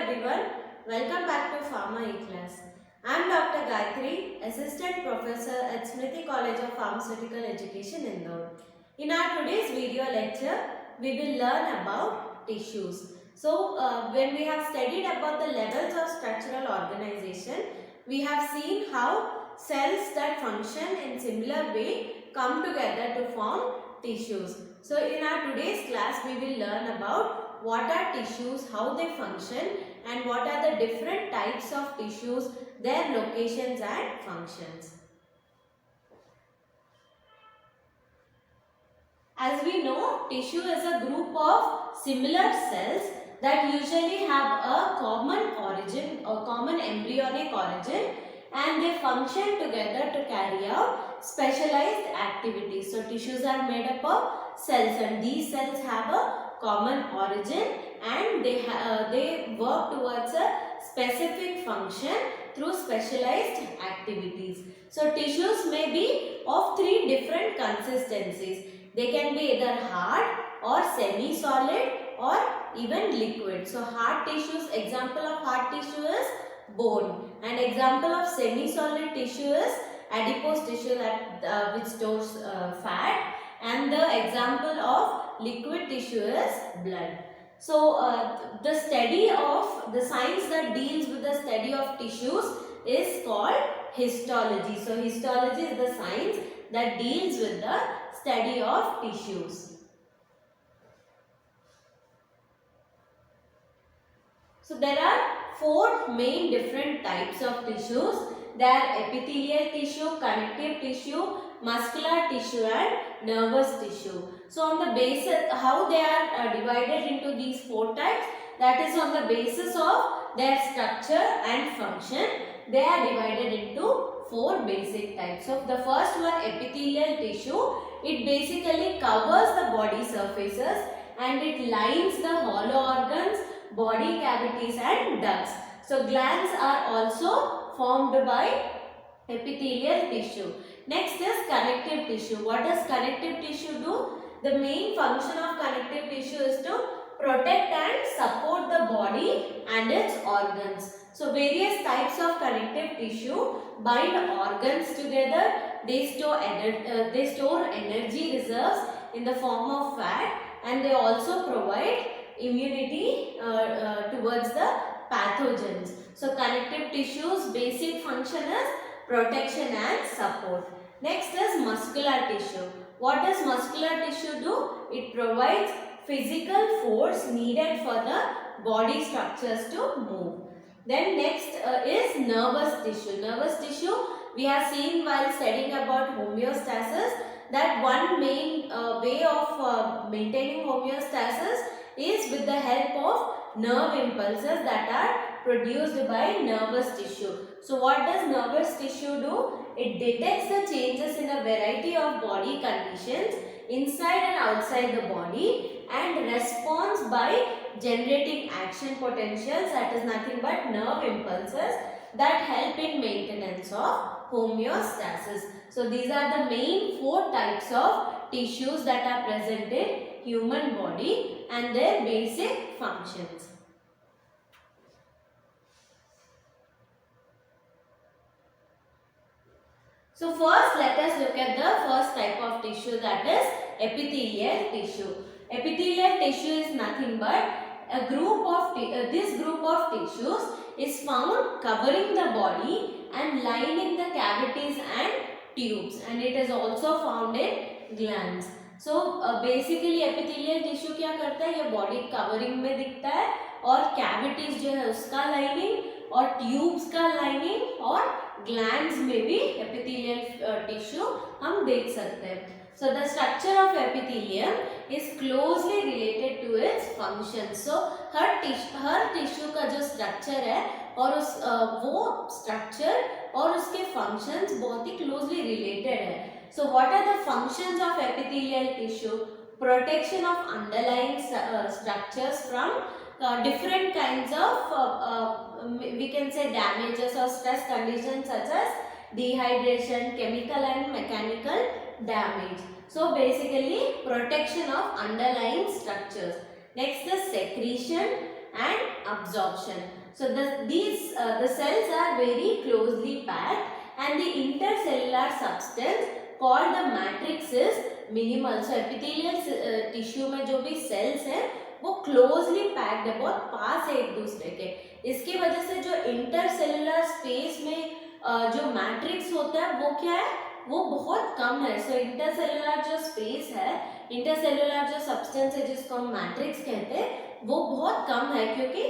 everyone, welcome back to Pharma E-Class. I am Dr. Gayatri, Assistant Professor at Smriti College of Pharmaceutical Education, Indore. In our today's video lecture, we will learn about tissues. When we have studied about the levels of structural organization, we have seen how cells that function in similar way come together to form tissues. So in our today's class, we will learn about what are tissues, how they function, and what are the different types of tissues, their locations and functions. As we know, tissue is a group of similar cells that usually have a common origin or common embryonic origin, and they function together to carry out specialized activities. So tissues are made up of cells, and these cells have a common origin, and they work towards a specific function through specialized activities. So tissues may be of three different consistencies. They can be either hard or semi-solid or even liquid. So hard tissues, example of hard tissue is bone, and example of semi-solid tissue is adipose tissue that which stores fat, and the example of liquid tissue is blood. So the study of the science that deals with the study of tissues is called histology. So histology is the science that deals with the study of tissues. So there are four main different types of tissues. They are epithelial tissue, connective tissue, muscular tissue and nervous tissue. So on the basis how they are divided into these four types, that is on the basis of their structure and function, they are divided into four basic types. So the first one, epithelial tissue, it basically covers the body surfaces and it lines the hollow organs, body cavities and ducts. So glands are also formed by epithelial tissue. Next is connective tissue. What does connective tissue do? The main function of connective tissue is to protect and support the body and its organs. So various types of connective tissue bind organs together. They store energy reserves in the form of fat, and they also provide immunity towards the pathogens. So connective tissue's basic function is protection and support. Next is muscular tissue. What does muscular tissue do? It provides physical force needed for the body structures to move. Then next is nervous tissue. Nervous tissue, we have seen while studying about homeostasis that one main way of maintaining homeostasis is with the help of nerve impulses that are produced by nervous tissue. So what does nervous tissue do? It detects the changes in a variety of body conditions inside and outside the body and responds by generating action potentials, that is nothing but nerve impulses that help in maintenance of homeostasis. So these are the main four types of tissues that are present in human body and their basic functions. So first let us look at the first type of tissue, that is epithelial tissue. Epithelial tissue is nothing but a group of this group of tissues is found covering the body and lining the cavities and tubes, and it is also found in glands. So basically epithelial tissue क्या करता है, ये body covering में दिखता है और cavities जो है उसका lining और tubes का lining और glands में भी epithelial tissue हम देख सकते हैं. So the structure of epithelium is closely related to its function. So her tissue का जो structure है और वो structure और उसके functions बहुत ही closely related है. So what are the functions of epithelial tissue? Protection of underlying structures from different kinds of we can say damages or stress conditions such as dehydration, chemical and mechanical damage. So basically protection of underlying structures. Next is secretion and absorption. So the cells are very closely packed and the intercellular substance called the matrix is minimal. So epithelial tissue में जो भी cells हैं वो closely packed है, बहुत पास है एक दूसरे के. इसकी वजह से जो intercellular space में जो मैट्रिक्स होता है वो क्या है, वो बहुत कम है. सो इंटरसेलुलर जो स्पेस है, इंटरसेलुलर जो सब्सटेंस है जिसको हम मैट्रिक्स कहते हैं, वो बहुत कम है क्योंकि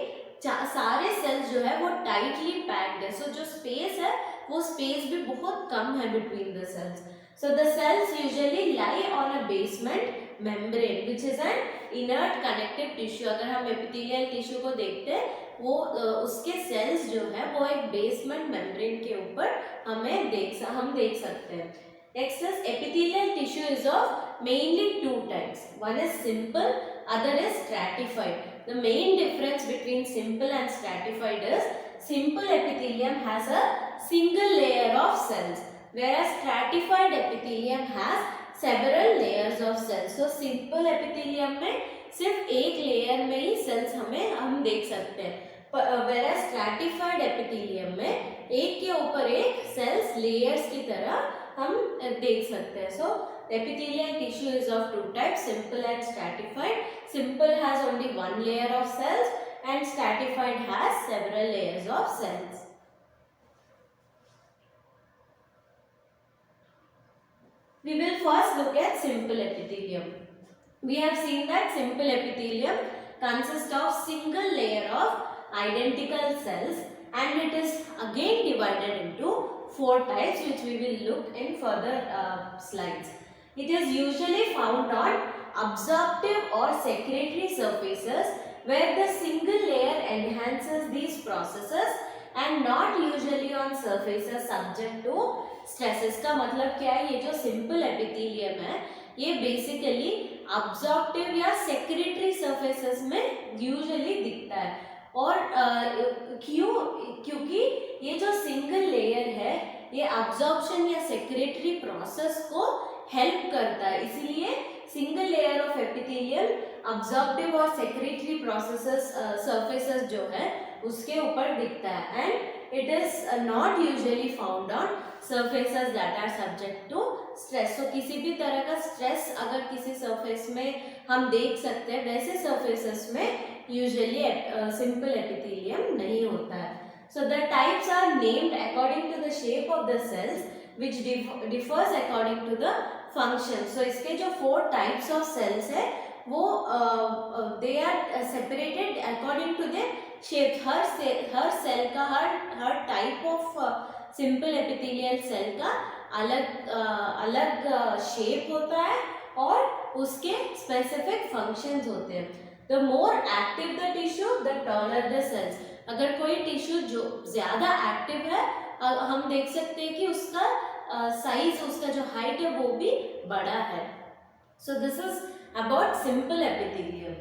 सारे सेल्स जो है वो टाइटली पैक्ड है. सो जो स्पेस है वो स्पेस भी बहुत कम है between the cells. So the cells usually lie on a basement membrane which is an inert connective tissue. अगर हम एपिथेलियल टिश्यू को देखते हैं वो उसके सेल्स जो है वो एक बेसमेंट मेम्ब्रेन के ऊपर हम देख सकते हैं. Next is epithelial tissue is of mainly two types. One is simple, other is stratified. The main difference between simple and stratified is simple epithelium has a single layer of cells whereas stratified epithelium has several layers of cells. So simple epithelium में सिर्फ एक layer में ही sales हम देख सकते हैं, whereas stratified epithelium में एक के ऊपर एक सेल्स लेयर्स की तरह हम देख सकते हैं. So epithelial tissue is of two types, simple and stratified. Simple has only one layer of cells and stratified has several layers of cells. We will first look at simple epithelium. We have seen that simple epithelium consists of single layer of identical cells and it is again divided into four types which we will look in further slides. It is usually found on absorptive or secretory surfaces where the single layer enhances these processes and not usually on surfaces subject to stresses. का मतलब क्या है, ये जो simple epithelium है ये basically absorptive या secretory surfaces में usually दिखता है. और क्योंकि ये जो single layer है ये absorption या secretory process को help करता है, इसलिए single layer of epithelium absorptive और secretory processes surfaces जो है उसके ऊपर दिखता है and it is not usually found on surfaces that are subject to stress. So किसी भी तरह का stress अगर किसी surface में हम देख सकते हैं वैसे surfaces में usually simple epithelium नहीं होता है. So the types are named according to the shape of the cells which differs according to the function. So इसके जो four types of cells है वो they are separated according to their shape. हर cell का हर type of simple epithelial cell का अलग shape होता है और उसके स्पेसिफिक फंक्शंस होते हैं. The more active the tissue the taller the cells. अगर कोई टिश्यू जो ज़्यादा एक्टिव है हम देख सकते हैं कि उसका साइज, उसका जो हाइट है वो भी बड़ा है. सो this is about simple epithelium.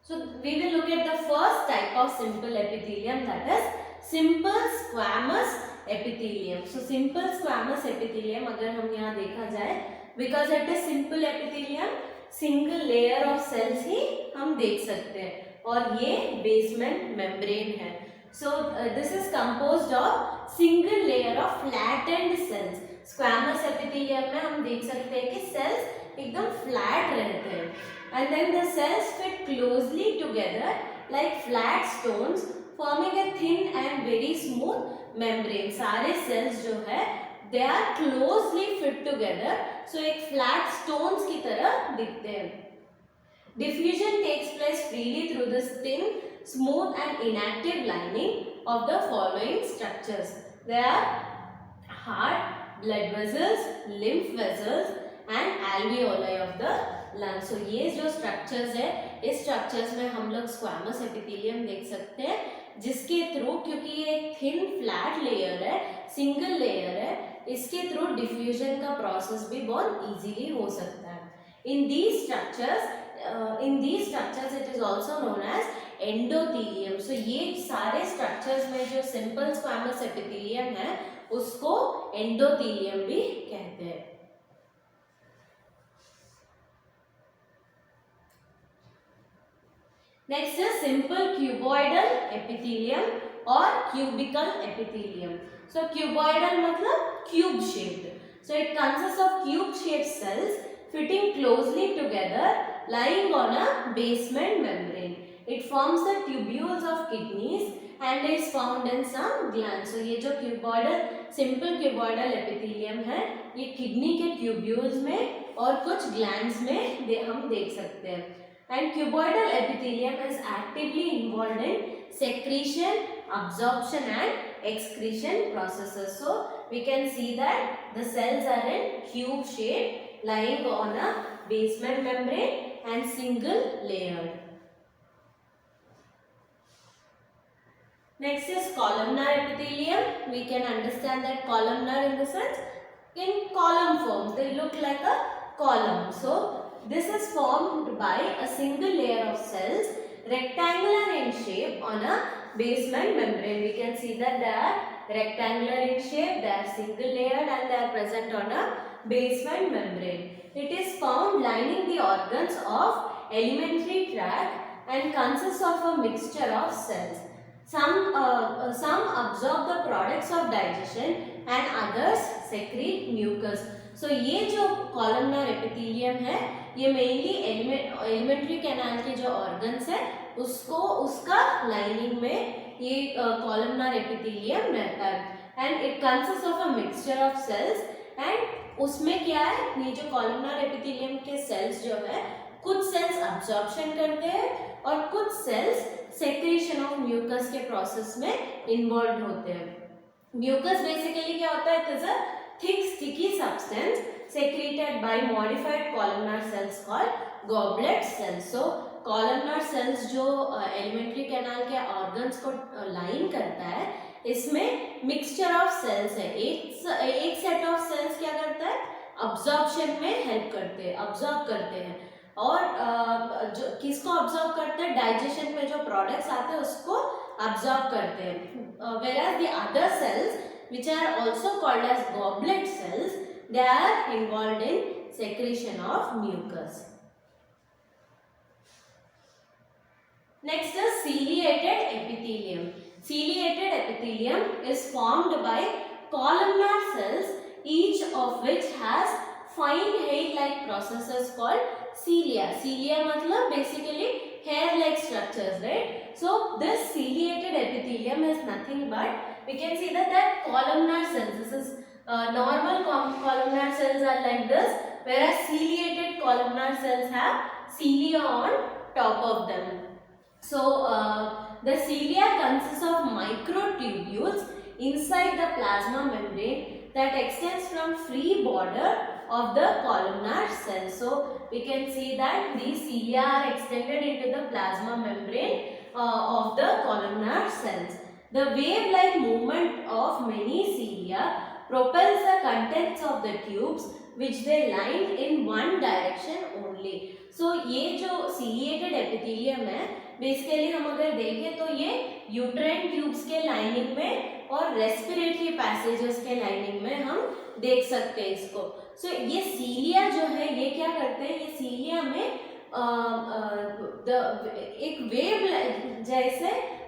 So we will look at the first type of simple epithelium, that is simple squamous epithelium. So simple squamous epithelium अगर हम यहाँ देखा जाए because it is simple epithelium single layer of cells ही हम देख सकते हैं और ये basement membrane है. So this is composed of single layer of flattened cells. Squamous epithelium में हम देख सकते हैं कि सेल्स एकदम फ्लैट रहते हैं and then the cells fit closely together like flat stones forming a thin and very smooth membrane. सारे सेल्स जो है they are closely fit together, so एक फ्लैट स्टोन्स की तरह दिखते हैं. Diffusion takes place freely through this thin smooth and inactive lining of the following structures. They are heart, blood vessels, lymph vessels and alveoli of the lungs. So ये जो structures है इस structures में हम लोग squamous epithelium देख सकते हैं जिसके थ्रू, क्योंकि ये एक thin flat layer है, single layer है, इसके थ्रू diffusion का process भी बहुत easily हो सकता है. In these structures it is also known as endothelium. So ये सारे structures में जो simple squamous epithelium है उसको एंडोथीलियम भी कहते हैं. Next is simple cuboidal epithelium or cubical epithelium. So cuboidal मतलब cube shaped. So it consists of cube shaped cells fitting closely together lying on a basement membrane. It forms the tubules of kidneys and is found in some glands. So ये जो cuboidal simple cuboidal epithelium है ये kidney के tubules में और कुछ glands में हम देख सकते हैं. And cuboidal epithelium is actively involved in secretion, absorption and excretion processes. So we can see that the cells are in cube shape lying on a basement membrane and single layered. Next is columnar epithelium. We can understand that columnar in the sense in column form. They look like a column. So this is formed by a single layer of cells rectangular in shape on a basement membrane. We can see that they are rectangular in shape, they are single layered and they are present on a basement membrane. It is found lining the organs of alimentary tract and consists of a mixture of cells. Some absorb the products of digestion and others secrete mucus. So ये जो columnar epithelium है ये mainly alimentary canal के जो organs है उसका lining में ये columnar epithelium रहता है and it consists of a mixture of cells and उसमें क्या है ये जो columnar epithelium के cells जो है कुछ cells absorption करते हैं और कुछ cells secretion of mucus के process में involved होते हैं. Mucus basically क्या होता है? It is a thick sticky substance secreted by modified columnar cells called goblet cells. So columnar cells जो alimentary canal के organs को line करता है इसमें mixture of cells है. एक set of cells क्या करता है? Absorption में help करते हैं, absorb करते हैं और जो किसको ऑब्जर्व करते हैं डाइजेशन में जो प्रोडक्ट्स आते हैं उसको ऑब्जर्व करते हैं whereas the other cells which are also called as goblet cells they are involved in secretion of mucus. Next is ciliated epithelium. Ciliated epithelium is formed by columnar cells each of which has fine hair-like processes called cilia. Cilia मतलब basically hair-like structures, right? So this ciliated epithelium is nothing but we can see that columnar cells. This is normal columnar cells are like this, whereas ciliated columnar cells have cilia on top of them. So the cilia consists of microtubules inside the plasma membrane that extends from free border of the columnar cell. So we can see that these cilia are extended into the plasma membrane of the columnar cells. The wave-like movement of many cilia propels the contents of the tubes which they line in one direction only. So ये जो ciliated epithelium है basically हम अगर देखें तो ये uterine tubes के lining में और रेस्पिरेटरी पैसेजेस के लाइनिंग में हम देख सकते हैं इसको. सो ये सीलिया जो है ये क्या करते हैं? ये सीलिया में एक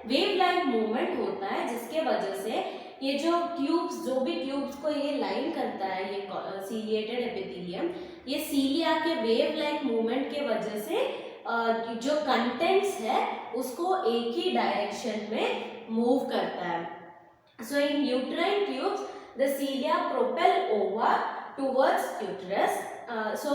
वेव लाइक मूवमेंट होता है जिसके वजह से ये जो भी ट्यूब्स को ये लाइन करता है ये सीलिएटेड एपिथेलियम ये सीलिया के वेव लाइक मूवमेंट के वजह से जो कंटेंट्स है उसको एक ही डायरेक्शन में मूव करता है. So in uterine tubes the cilia propel ova towards uterus. So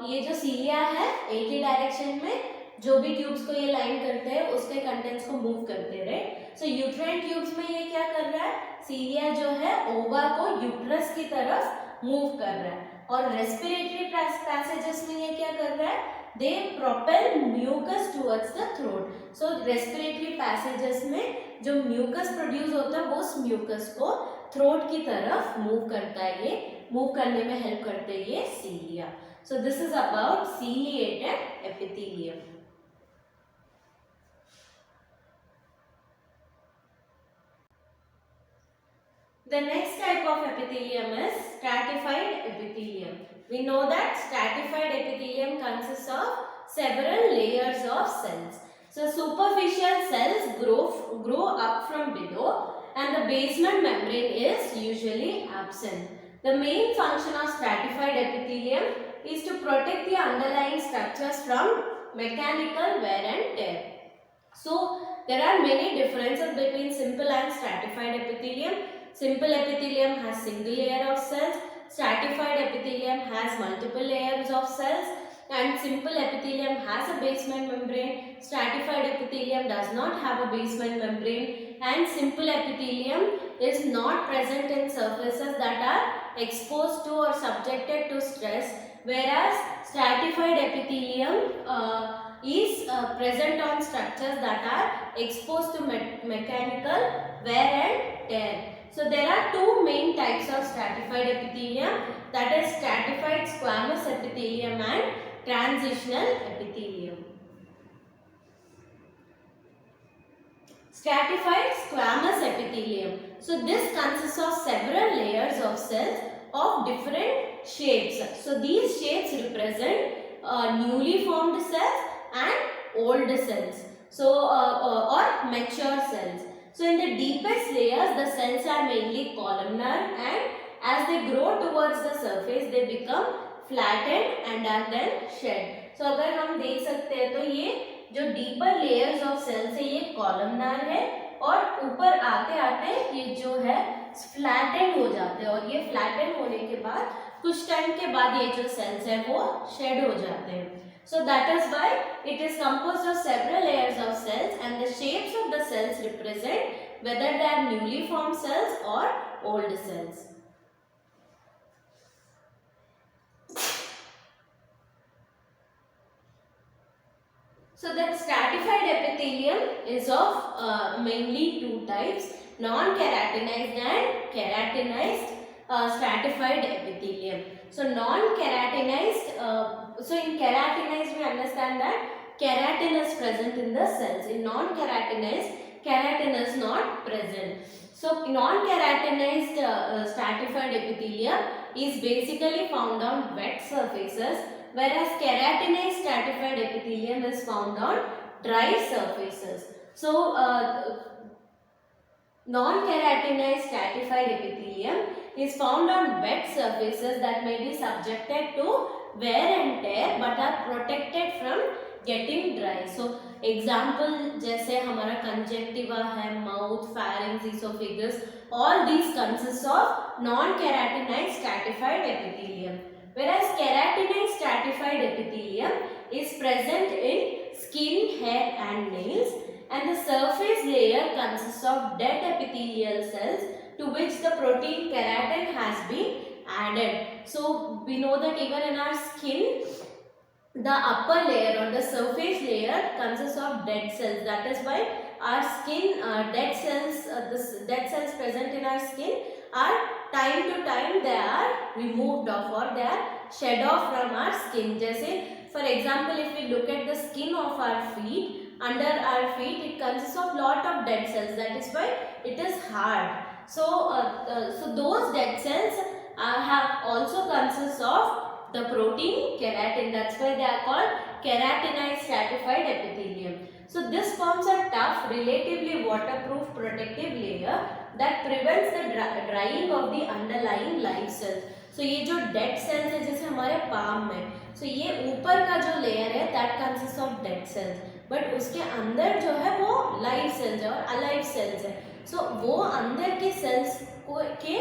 ये जो सीलिया है एक ही डायरेक्शन में जो भी ट्यूब्स को ये लाइन करते हैं उसके कंटेंट्स को मूव करते रहे. सो यूट्राइन ट्यूब्स में ये क्या कर रहा है? सीलिया जो है ओवा को यूट्रस की तरफ मूव कर रहा है. और रेस्पिरेटरी पैसेजेस में ये क्या कर रहा है? They propel mucus towards the throat. So respiratory passages में जो म्यूकस प्रोड्यूस होता है वो उस म्यूकस को थ्रोट की तरफ मूव करता है. ये मूव करने में हेल्प करते हैं ये cilia. So this is about ciliated epithelium. The next type of epithelium is stratified epithelium. We know that stratified epithelium consists of several layers of cells. So superficial cells grow up from below and the basement membrane is usually absent. The main function of stratified epithelium is to protect the underlying structures from mechanical wear and tear. So there are many differences between simple and stratified epithelium. Simple epithelium has single layer of cells. Stratified epithelium has multiple layers of cells. And simple epithelium has a basement membrane. Stratified epithelium does not have a basement membrane. And simple epithelium is not present in surfaces that are exposed to or subjected to stress, whereas stratified epithelium is present on structures that are exposed to mechanical wear and tear. So there are two main types of stratified epithelium, that is stratified squamous epithelium and transitional epithelium. Stratified squamous epithelium. So this consists of several layers of cells of different shapes. So these shapes represent newly formed cells and old cells, so or mature cells. So in the deepest layers the cells are mainly columnar, and as they grow towards the surface they become flattened and are then shed. So अगर हम देख सकते हैं तो ये जो deeper layers of sales है ये कॉलमनार है और ऊपर आते आते ये जो है फ्लैटेंड हो जाते हैं, और ये फ्लैटेंड होने के बाद कुछ टाइम के बाद ये जो सेल्स है वो शेड हो जाते हैं. So that is why it is composed of several layers of cells, and the shapes of the cells represent whether they are newly formed cells or old cells. So the stratified epithelium is of mainly two types, non-keratinized and keratinized stratified epithelium. So non-keratinized, so in keratinized we understand that keratin is present in the cells. In non-keratinized, keratin is not present. So non-keratinized stratified epithelium is basically found on wet surfaces, whereas keratinized stratified epithelium is found on dry surfaces. So non-keratinized stratified epithelium is found on wet surfaces that may be subjected to wear and tear but are protected from getting dry. So example जैसे हमारा conjunctiva है, mouth, pharynx, esophagus, all these consist of non-keratinized stratified epithelium. Whereas keratinized stratified epithelium is present in skin, hair and nails, and the surface layer consists of dead epithelial cells to which the protein keratin has been added. So we know that even in our skin, the upper layer or the surface layer consists of dead cells. That is why our skin, dead cells, the dead cells present in our skin are time to time they are removed off or they are shed off from our skin. जैसे for example, if we look at the skin of our feet, under our feet it consists of lot of dead cells. That is why it is hard. So those dead cells have also consists of the protein keratin. That's why they are called keratinized stratified epithelium. So this forms a tough, relatively waterproof protective layer that prevents the drying of the underlying live cells. So ये जो dead cells है जैसे हमारे palm में, so ये ऊपर का जो layer है that consists of dead cells, but उसके अंदर जो है वो live cells है और alive cells है. So वो अंदर के cells को के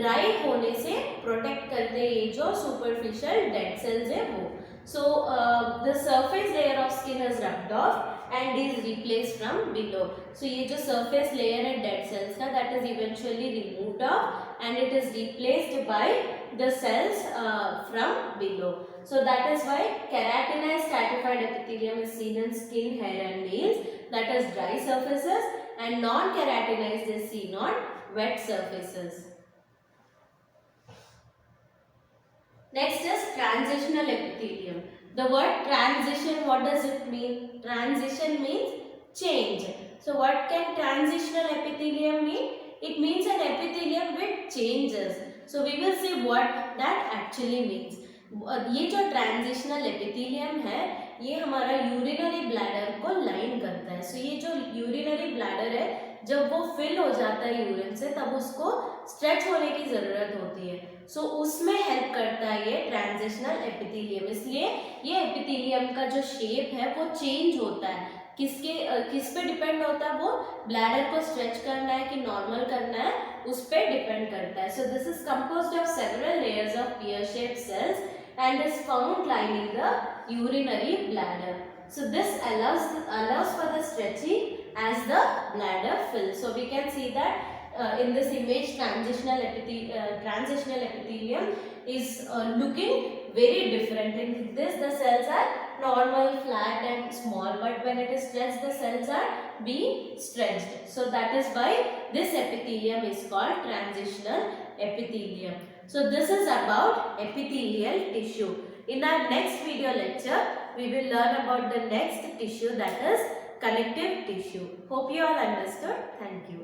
dry होने से protect करते हैं ये जो superficial dead cells है वो. So the surface layer of skin is rubbed off and is replaced from below. So ये जो surface layer है dead cells का that is eventually removed off and it is replaced by the cells from below. So that is why keratinized stratified epithelium is seen in skin, hair and nails, that is dry surfaces, and non-keratinized is seen on wet surfaces. Next is transitional epithelium. The word transition, what does it mean? Transition means change. So what can transitional epithelium mean? It means an epithelium which changes. So we will see what that actually means. ये जो transitional epithelium है ये हमारा urinary bladder को line करता है. सो ये जो यूरिनरी ब्लैडर है, जब वो फिल हो जाता है यूरिन से, तब उसको स्ट्रेच होने की ज़रूरत होती है. सो उसमें हेल्प करता है ये ट्रांजिशनल एपिथेलियम. इसलिए ये एपिथेलियम का जो शेप है वो चेंज होता है. किस पे डिपेंड होता है वो? ब्लैडर को स्ट्रेच करना है कि नॉर्मल करना है, उस पे डिपेंड करता है. सो this is composed of several layers of pear shaped cells and is found lining the urinary bladder. So this allows for the stretching as the bladder fills. So we can see that in this image transitional epithelium is looking very different. In this the cells are normal, flat and small, but when it is stretched the cells are being stretched. So that is why this epithelium is called transitional epithelium. So this is about epithelial tissue. In our next video lecture, we will learn about the next tissue, that is connective tissue. Hope you all understood. Thank you.